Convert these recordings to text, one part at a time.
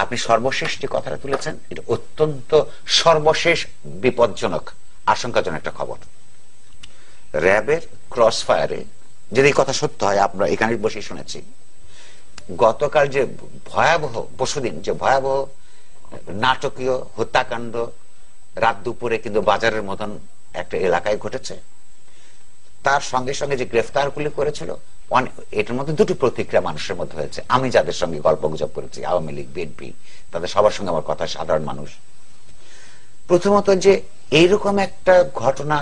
আপনি সর্বশেষ যে কথাটা তুলেছেন এটা অত্যন্ত সর্বশেষ বিপজ্জনক আশঙ্কাজনক একটা খবর। র্যাবের ক্রস ফায়ারে যদি এই কথা সত্য হয়, আমরা এখানে বসে শুনেছি, গতকাল যে ভয়াবহ, পরশুদিন যে ভয়াবহ নাটকীয় হত্যাকাণ্ড রাত দুপুরে কিন্তু বাজারের মতন একটা এলাকায় ঘটেছে, তার সঙ্গে সঙ্গে যে গ্রেফতারগুলি করেছিল, এটার মধ্যে দুটো প্রতিক্রিয়া মানুষের মধ্যে হয়েছে। আমি যাদের সঙ্গে গল্প গুজব করেছি, আওয়ামী লীগ, বিএনপি, তাদের সবার সঙ্গে আমার কথা, সাধারণ মানুষ, প্রথমত যে এইরকম একটা ঘটনা,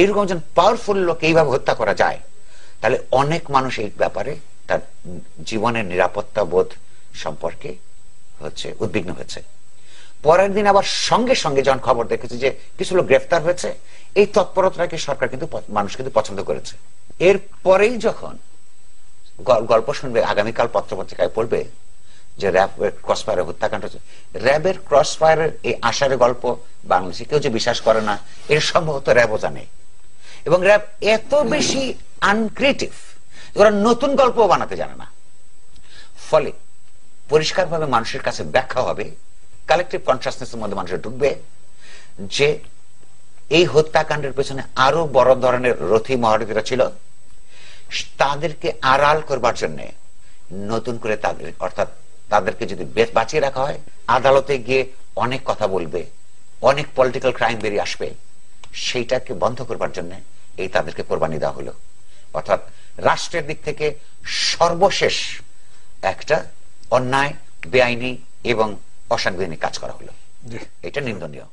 এইরকম একজন পাওয়ারফুল লোক এইভাবে হত্যা করা যায়, তাহলে অনেক মানুষ এই ব্যাপারে তার জীবনের নিরাপত্তা বোধ সম্পর্কে উদ্বিগ্ন হয়েছে। পরের দিন আবার সঙ্গে সঙ্গে যখন খবর দেখেছে যে কিছু লোক গ্রেফতার হয়েছে, এই তৎপরতাকে সরকার কিন্তু, মানুষ কিন্তু পছন্দ করেছে। এরপরেই যখন গল্প শুনবে, আগামীকাল পত্রপত্রিকায় পড়বে যে র্যাবের ক্রসফায়ারের হত্যাকাণ্ড, র্যাবের ক্রসফায়ারের এই আষাঢ়ের গল্প বাংলাদেশে কেউ যে বিশ্বাস করে না, এর সম্ভবত র্যাবও জানে। এবং র্যাব এত বেশি আনক্রিয়েটিভ, ওরা নতুন গল্প বানাতে জানে না। ফলে পরিষ্কারভাবে মানুষের কাছে ব্যাখ্যা হবে, কালেকটিভ কনসাসনেসের মধ্যে মানুষের ঢুকবে যে এই হত্যাকাণ্ডের পেছনে আরো বড় ধরনের রথী মহারথীরা ছিল। তাদেরকে আড়াল করবার জন্য নতুন করে তাদের, অর্থাৎ তাদেরকে যদি বাঁচিয়ে রাখা হয়, আদালতে গিয়ে অনেক কথা বলবে, অনেক পলিটিক্যাল ক্রাইম বেরিয়ে আসবে, সেইটাকে বন্ধ করবার জন্য এই তাদেরকে কোরবানি দেওয়া হলো। অর্থাৎ রাষ্ট্রের দিক থেকে সর্বশেষ একটা অন্যায়, বেআইনি এবং অসাংবিধানিক কাজ করা হলো। এটা নিন্দনীয়।